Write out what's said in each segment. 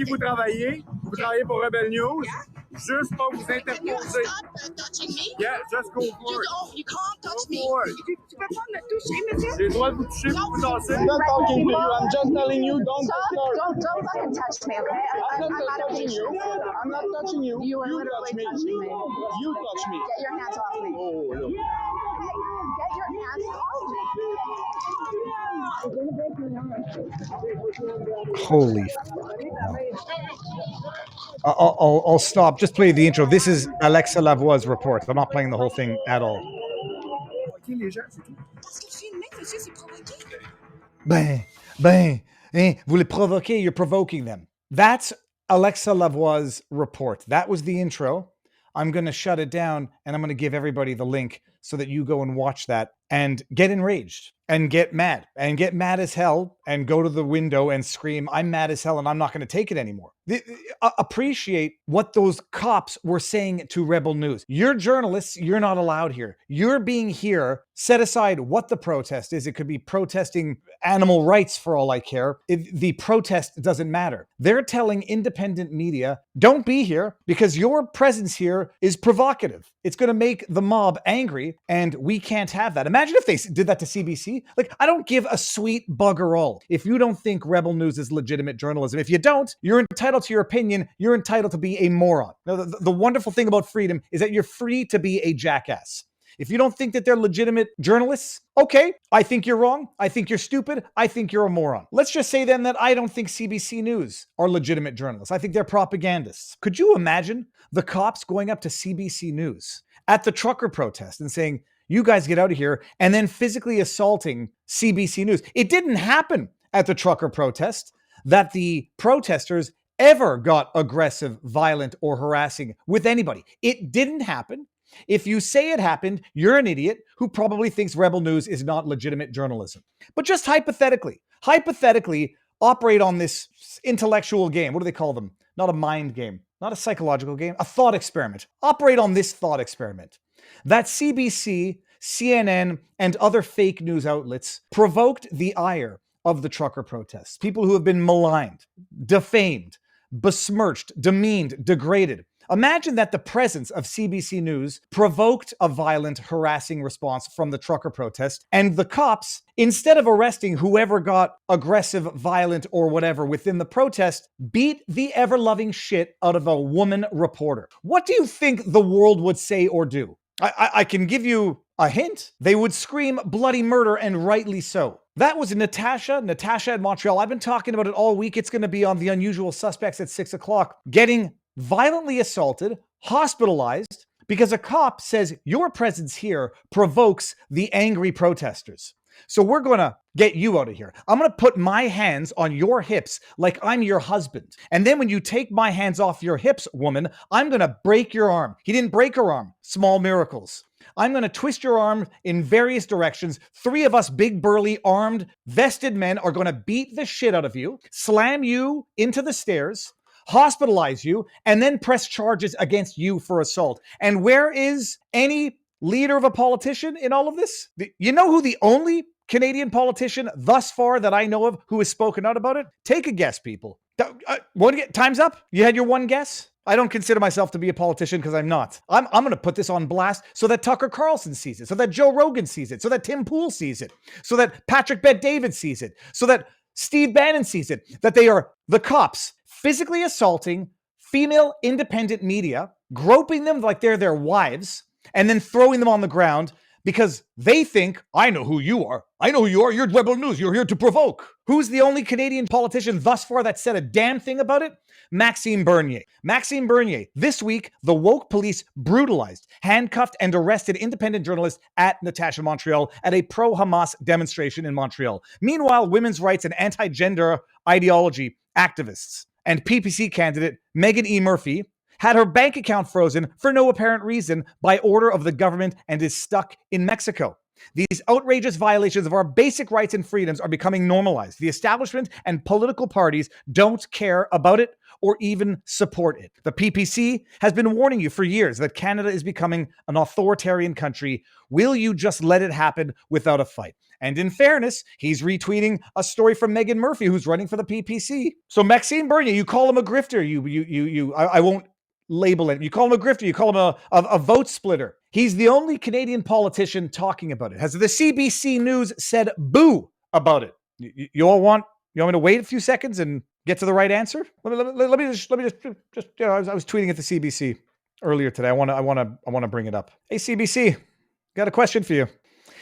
qui vous travaillez pour Rebel News, juste pas vous interposer. Yeah, just go for it. You can't touch me. Tu peux pas me toucher, monsieur? J'ai le droit de vous toucher, vous tasser. I'm not talking to you. I'm just telling you, don't Don't fucking touch me, okay? I'm not touching you. I'm not touching you. You are literally touching me. You touch me. Get your hands off me. Oh, look. Get your hands off me. Holy. I'll stop. Just play the intro. This is Alexa Lavoie's report. I'm not playing the whole thing at all. Vous les provoquez, you're provoking them. That's Alexa Lavoie's report. That was the intro. I'm going to shut it down and I'm going to give everybody the link so that you go and watch that and get enraged and get mad as hell and go to the window and scream, I'm mad as hell and I'm not going to take it anymore. Appreciate what those cops were saying to Rebel News. You're journalists, you're not allowed here. You're being here. Set aside what the protest is. It could be protesting animal rights for all I care. The protest doesn't matter. They're telling independent media, don't be here because your presence here is provocative. It's going to make the mob angry and we can't have that. Imagine if they did that to CBC. Like, I don't give a sweet bugger all if you don't think Rebel News is legitimate journalism. If you don't, you're entitled to your opinion. You're entitled to be a moron. Now, the wonderful thing about freedom is that you're free to be a jackass. If you don't think that they're legitimate journalists, okay, I think you're wrong. I think you're stupid. I think you're a moron. Let's just say then that I don't think CBC News are legitimate journalists. I think they're propagandists. Could you imagine the cops going up to CBC News at the trucker protest and saying, you guys get out of here, and then physically assaulting CBC News? It didn't happen at the trucker protest that the protesters ever got aggressive, violent, or harassing with anybody. It didn't happen. If you say it happened, you're an idiot who probably thinks Rebel News is not legitimate journalism. But just hypothetically, operate on this intellectual game. What do they call them? Not a mind game, not a psychological game, a thought experiment. Operate on this thought experiment. That CBC, CNN, and other fake news outlets provoked the ire of the trucker protests. People who have been maligned, defamed, besmirched, demeaned, degraded. Imagine that the presence of CBC News provoked a violent, harassing response from the trucker protest, and the cops, instead of arresting whoever got aggressive, violent, or whatever within the protest, beat the ever-loving shit out of a woman reporter. What do you think the world would say or do? I can give you a hint. They would scream bloody murder, and rightly so. That was Natasha in Montreal. I've been talking about it all week. It's going to be on The Unusual Suspects at 6 o'clock. Getting violently assaulted, hospitalized, because a cop says your presence here provokes the angry protesters. So we're going to get you out of here. I'm going to put my hands on your hips like I'm your husband. And then when you take my hands off your hips, woman, I'm going to break your arm. He didn't break her arm. Small miracles. I'm going to twist your arm in various directions. 3 of us big, burly, armed, vested men are going to beat the shit out of you, slam you into the stairs, hospitalize you, and then press charges against you for assault. And where is any leader of a politician in all of this? You know who the only Canadian politician thus far that I know of who has spoken out about it? Take a guess, people. Time's up? You had your one guess? I don't consider myself to be a politician because I'm not. I'm going to put this on blast so that Tucker Carlson sees it, so that Joe Rogan sees it, so that Tim Pool sees it, so that Patrick Bet-David sees it, so that Steve Bannon sees it, that they are the cops physically assaulting female independent media, groping them like they're their wives, and then throwing them on the ground because they think, I know who you are. I know who you are. You're Rebel News. You're here to provoke. Who's the only Canadian politician thus far that said a damn thing about it? Maxime Bernier. Maxime Bernier. This week, the woke police brutalized, handcuffed, and arrested independent journalists at Natasha, Montreal at a pro-Hamas demonstration in Montreal. Meanwhile, women's rights and anti-gender ideology activists and PPC candidate Megan E. Murphy had her bank account frozen for no apparent reason by order of the government and is stuck in Mexico. These outrageous violations of our basic rights and freedoms are becoming normalized. The establishment and political parties don't care about it or even support it. The PPC has been warning you for years that Canada is becoming an authoritarian country. Will you just let it happen without a fight? And in fairness, he's retweeting a story from Meghan Murphy, who's running for the PPC. So Maxime Bernier, you call him a grifter. I won't label it. You call him a grifter. You call him a vote splitter. He's the only Canadian politician talking about it. Has the CBC News said boo about it? You all want me to wait a few seconds and get to the right answer? Let me just I was tweeting at the CBC earlier today. I want to bring it up. Hey CBC, got a question for you.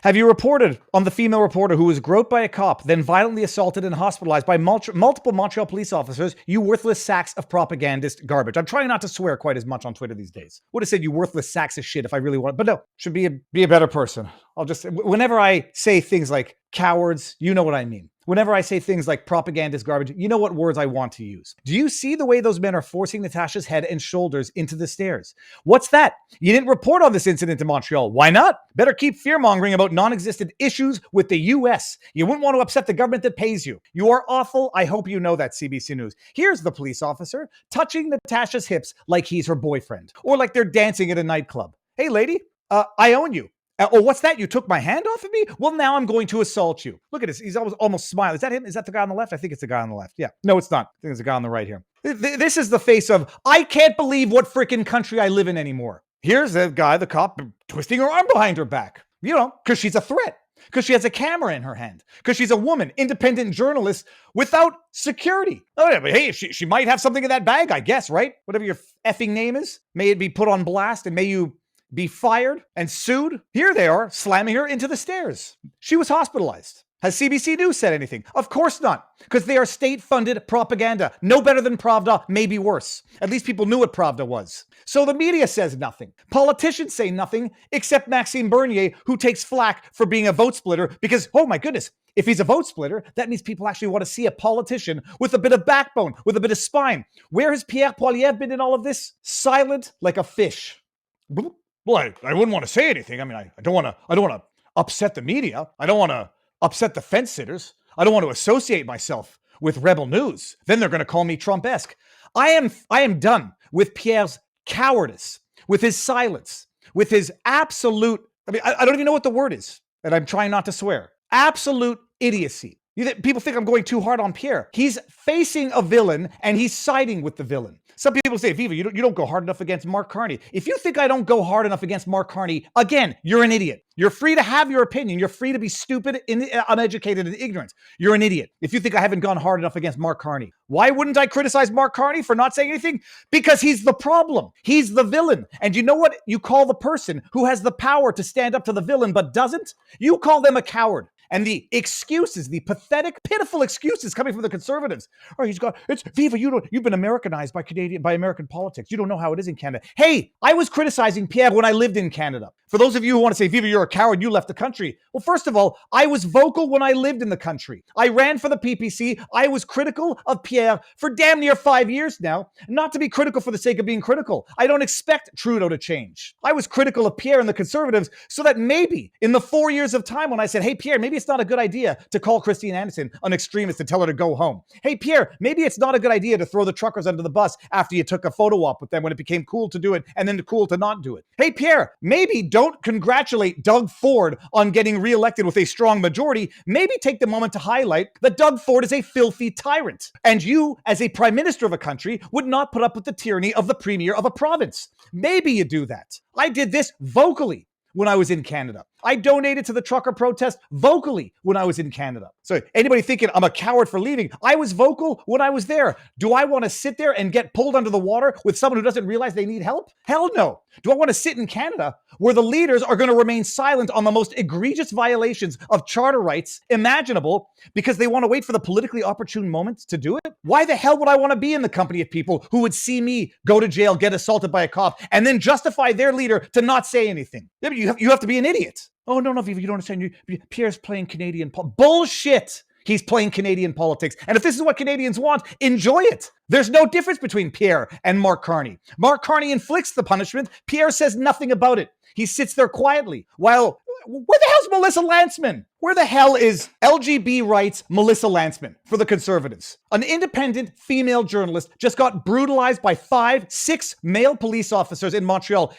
Have you reported on the female reporter who was groped by a cop, then violently assaulted and hospitalized by multiple Montreal police officers? You worthless sacks of propagandist garbage. I'm trying not to swear quite as much on Twitter these days. Would have said you worthless sacks of shit if I really wanted, but no, should be a better person. Whenever I say things like cowards, you know what I mean. Whenever I say things like propagandist garbage, you know what words I want to use. Do you see the way those men are forcing Natasha's head and shoulders into the stairs? What's that? You didn't report on this incident in Montreal. Why not? Better keep fear-mongering about non-existent issues with the U.S. You wouldn't want to upset the government that pays you. You are awful. I hope you know that, CBC News. Here's the police officer touching Natasha's hips like he's her boyfriend, or like they're dancing at a nightclub. Hey, lady, I own you. Oh, what's that? You took my hand off of me? Well, now I'm going to assault you. Look at this. He's almost smiling. Is that him? Is that the guy on the left? I think it's the guy on the left. Yeah. No, it's not. I think it's the guy on the right here. This is the face of, I can't believe what freaking country I live in anymore. Here's the guy, the cop, twisting her arm behind her back. Because she's a threat. Because she has a camera in her hand. Because she's a woman, independent journalist without security. Oh, yeah, but hey, she might have something in that bag, I guess, right? Whatever your effing name is. May it be put on blast and may you be fired and sued. Here they are, slamming her into the stairs. She was hospitalized. Has CBC News said anything? Of course not, because they are state-funded propaganda. No better than Pravda, maybe worse. At least people knew what Pravda was. So the media says nothing. Politicians say nothing, except Maxime Bernier, who takes flack for being a vote splitter, because, oh my goodness, if he's a vote splitter, that means people actually want to see a politician with a bit of backbone, with a bit of spine. Where has Pierre Poilievre been in all of this? Silent like a fish. Well, I wouldn't want to say anything. I mean, I don't want to upset the media. I don't want to upset the fence sitters. I don't want to associate myself with Rebel News. Then they're going to call me Trump-esque. I am done with Pierre's cowardice, with his silence, with his absolute, I don't even know what the word is, and I'm trying not to swear. Absolute idiocy. People think I'm going too hard on Pierre. He's facing a villain and he's siding with the villain. Some people say, Viva, you don't go hard enough against Mark Carney. If you think I don't go hard enough against Mark Carney, again, you're an idiot. You're free to have your opinion. You're free to be stupid, uneducated, and ignorant. You're an idiot if you think I haven't gone hard enough against Mark Carney. Why wouldn't I criticize Mark Carney for not saying anything? Because he's the problem. He's the villain. And you know what you call the person who has the power to stand up to the villain but doesn't? You call them a coward. And the excuses, the pathetic, pitiful excuses coming from the conservatives. Oh, it's Viva, you've been Americanized by American politics. You don't know how it is in Canada. Hey, I was criticizing Pierre when I lived in Canada. For those of you who want to say, Viva, you're a coward, you left the country. Well, first of all, I was vocal when I lived in the country. I ran for the PPC. I was critical of Pierre for damn near 5 years now. Not to be critical for the sake of being critical. I don't expect Trudeau to change. I was critical of Pierre and the conservatives so that maybe in the 4 years of time when I said, hey, Pierre, maybe it's not a good idea to call Christine Anderson an extremist and tell her to go home. Hey, Pierre, maybe it's not a good idea to throw the truckers under the bus after you took a photo op with them when it became cool to do it and then cool to not do it. Hey, Pierre, maybe don't congratulate Doug Ford on getting reelected with a strong majority. Maybe take the moment to highlight that Doug Ford is a filthy tyrant. And you, as a prime minister of a country, would not put up with the tyranny of the premier of a province. Maybe you do that. I did this vocally when I was in Canada. I donated to the trucker protest vocally when I was in Canada. So anybody thinking I'm a coward for leaving, I was vocal when I was there. Do I want to sit there and get pulled under the water with someone who doesn't realize they need help? Hell no. Do I want to sit in Canada where the leaders are going to remain silent on the most egregious violations of charter rights imaginable because they want to wait for the politically opportune moment to do it? Why the hell would I want to be in the company of people who would see me go to jail, get assaulted by a cop, and then justify their leader to not say anything? You have to be an idiot. Oh, no, Viva, you don't understand. Pierre's playing Canadian politics. Bullshit! He's playing Canadian politics. And if this is what Canadians want, enjoy it. There's no difference between Pierre and Mark Carney. Mark Carney inflicts the punishment. Pierre says nothing about it. He sits there quietly. While, where the hell's Melissa Lantsman? Where the hell is LGB rights Melissa Lantsman for the Conservatives? An independent female journalist just got brutalized by 5-6 male police officers in Montreal.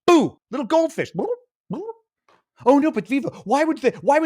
Boo! Little goldfish. Oh no, but Viva, why would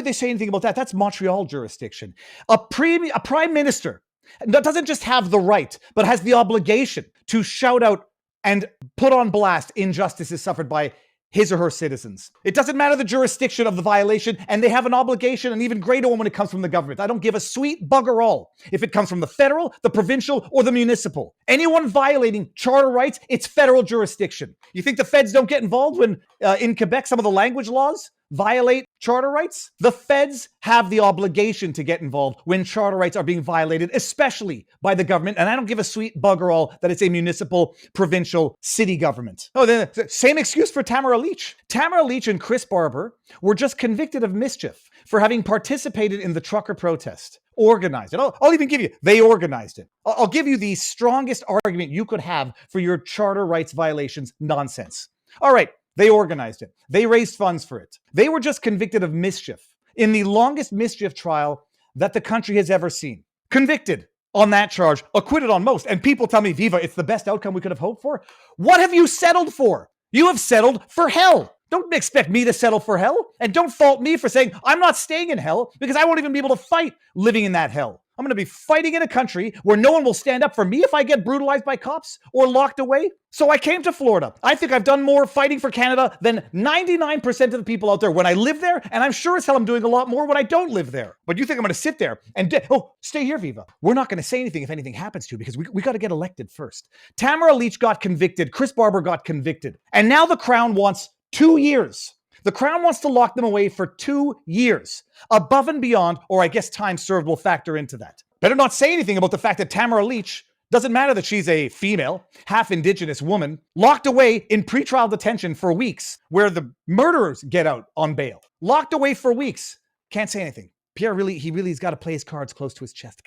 they say anything about that? That's Montreal jurisdiction. A prime minister doesn't just have the right, but has the obligation to shout out and put on blast injustices suffered by his or her citizens. It doesn't matter the jurisdiction of the violation, and they have an obligation, an even greater one when it comes from the government. I don't give a sweet bugger all if it comes from the federal, the provincial, or the municipal. Anyone violating charter rights, it's federal jurisdiction. You think the feds don't get involved when in Quebec some of the language laws violate charter rights? The feds have the obligation to get involved when charter rights are being violated, especially by the government. And I don't give a sweet bugger all that it's a municipal, provincial, city government. Oh, the same excuse for Tamara Lich. Tamara Lich and Chris Barber were just convicted of mischief for having participated in the trucker protest. Organized it. I'll even give you, they organized it. I'll give you the strongest argument you could have for your charter rights violations nonsense. All right. They organized it. They raised funds for it. They were just convicted of mischief in the longest mischief trial that the country has ever seen. Convicted on that charge, acquitted on most. And people tell me, Viva, it's the best outcome we could have hoped for. What have you settled for? You have settled for hell. Don't expect me to settle for hell. And don't fault me for saying I'm not staying in hell because I won't even be able to fight living in that hell. I'm going to be fighting in a country where no one will stand up for me if I get brutalized by cops or locked away. So I came to Florida. I think I've done more fighting for Canada than 99% of the people out there when I live there. And I'm sure as hell I'm doing a lot more when I don't live there. But you think I'm going to sit there and, stay here, Viva. We're not going to say anything if anything happens to you because we got to get elected first. Tamara Lich got convicted. Chris Barber got convicted. And now the Crown wants 2 years. The Crown wants to lock them away for 2 years. Above and beyond, or I guess time served will factor into that. Better not say anything about the fact that Tamara Lich, doesn't matter that she's a female, half Indigenous woman, locked away in pretrial detention for weeks, where the murderers get out on bail. Locked away for weeks. Can't say anything. Pierre really's got to play his cards close to his chest.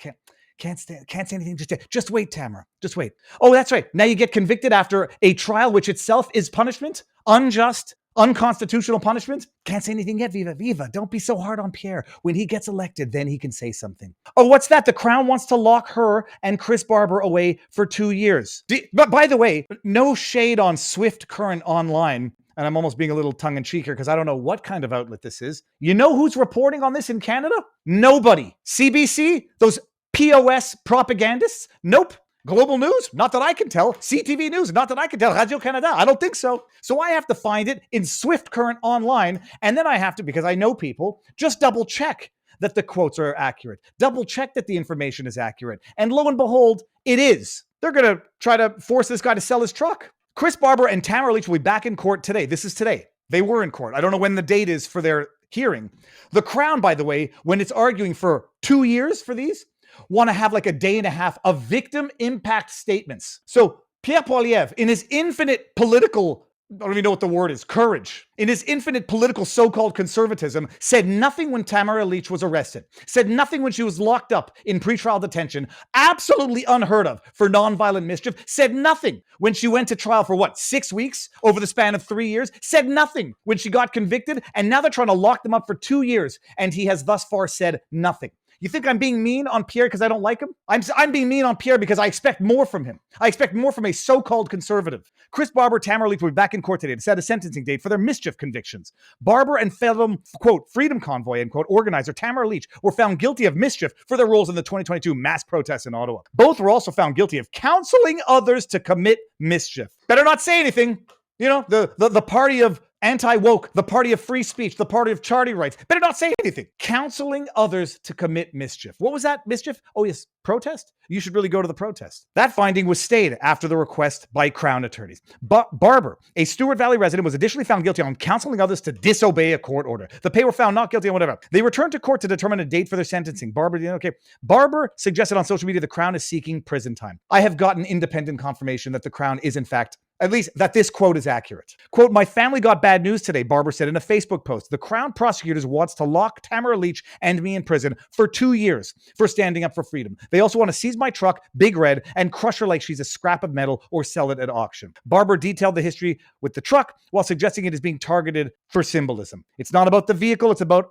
Can't say anything. Just wait, Tamara. Just wait. Oh, that's right. Now you get convicted after a trial, which itself is punishment, unjust, unconstitutional punishment. Can't say anything yet, Viva. Don't be so hard on Pierre. When he gets elected, then he can say something. Oh, what's that? The Crown wants to lock her and Chris Barber away for 2 years. But by the way, no shade on Swift Current Online. And I'm almost being a little tongue-in-cheek here because I don't know what kind of outlet this is. You know who's reporting on this in Canada? Nobody. CBC? Those POS propagandists? Nope. Global News? Not that I can tell. CTV News? Not that I can tell. Radio-Canada? I don't think so. So I have to find it in Swift Current Online, and then I have to, because I know people, just double-check that the quotes are accurate. Double-check that the information is accurate. And lo and behold, it is. They're going to try to force this guy to sell his truck. Chris Barber and Tamara Lich will be back in court today. This is today. They were in court. I don't know when the date is for their hearing. The Crown, by the way, when it's arguing for 2 years for these, want to have like a day and a half of victim impact statements. So Pierre Poilievre, in his infinite political, I don't even know what the word is, courage, in his infinite political so-called conservatism, said nothing when Tamara Lich was arrested, said nothing when she was locked up in pretrial detention, absolutely unheard of for nonviolent mischief, said nothing when she went to trial for 6 weeks over the span of 3 years, said nothing when she got convicted, and now they're trying to lock them up for 2 years, and he has thus far said nothing. You think I'm being mean on Pierre because I don't like him? I'm being mean on Pierre because I expect more from him. I expect more from a so-called conservative. Chris Barber, Tamara Lich will be back in court today to set a sentencing date for their mischief convictions. Barber and fellow, quote, Freedom Convoy, end quote, organizer Tamara Lich were found guilty of mischief for their roles in the 2022 mass protests in Ottawa. Both were also found guilty of counseling others to commit mischief. Better not say anything. You know, the party of anti-woke, the party of free speech, the party of charter rights. Better not say anything. Counseling others to commit mischief. What was that mischief? Oh, yes, protest? You should really go to the protest. That finding was stayed after the request by Crown attorneys. But Barber, a Stewart Valley resident, was additionally found guilty on counseling others to disobey a court order. The pair were found not guilty on whatever. They returned to court to determine a date for their sentencing. Barber suggested on social media the Crown is seeking prison time. I have gotten independent confirmation that the Crown is in fact, at least that this quote is accurate. Quote, my family got bad news today, Barber said in a Facebook post. The Crown prosecutors wants to lock Tamara Lich and me in prison for 2 years for standing up for freedom. They also want to seize my truck, Big Red, and crush her like she's a scrap of metal or sell it at auction. Barber detailed the history with the truck while suggesting it is being targeted for symbolism. It's not about the vehicle, it's about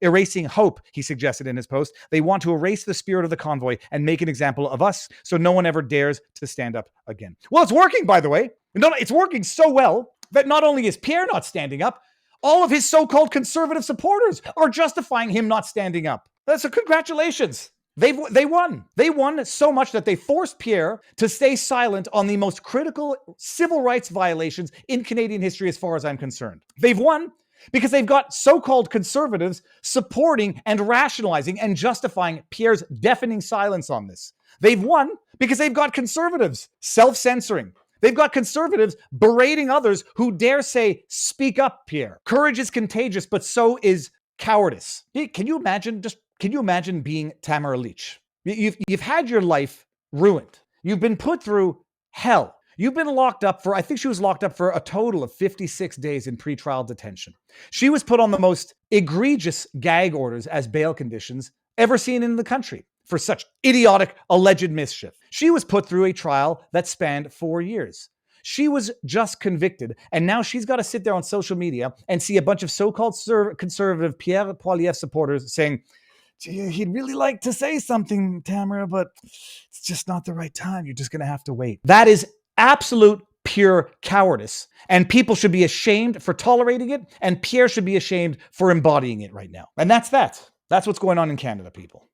erasing hope, he suggested in his post. They want to erase the spirit of the convoy and make an example of us so no one ever dares to stand up again. Well, it's working, by the way. No, it's working so well that not only is Pierre not standing up, All of his so-called conservative supporters are justifying him not standing up. So congratulations. They won. They won so much that they forced Pierre to stay silent on the most critical civil rights violations in Canadian history as far as I'm concerned. They've won because they've got so-called conservatives supporting and rationalizing and justifying Pierre's deafening silence on this. They've won because they've got conservatives self-censoring. They've got conservatives berating others who dare say, speak up, Pierre. Courage is contagious, but so is cowardice. Can you imagine being Tamara Lich? You've had your life ruined. You've been put through hell. You've been locked up for, I think she was locked up for a total of 56 days in pretrial detention. She was put on the most egregious gag orders as bail conditions ever seen in the country for such idiotic alleged mischief. She was put through a trial that spanned 4 years. She was just convicted, and now she's got to sit there on social media and see a bunch of so-called conservative Pierre Poilievre supporters saying, he'd really like to say something, Tamara, but it's just not the right time. You're just going to have to wait. That is absolute pure cowardice, and people should be ashamed for tolerating it, and Pierre should be ashamed for embodying it right now. And that's that. That's what's going on in Canada, people.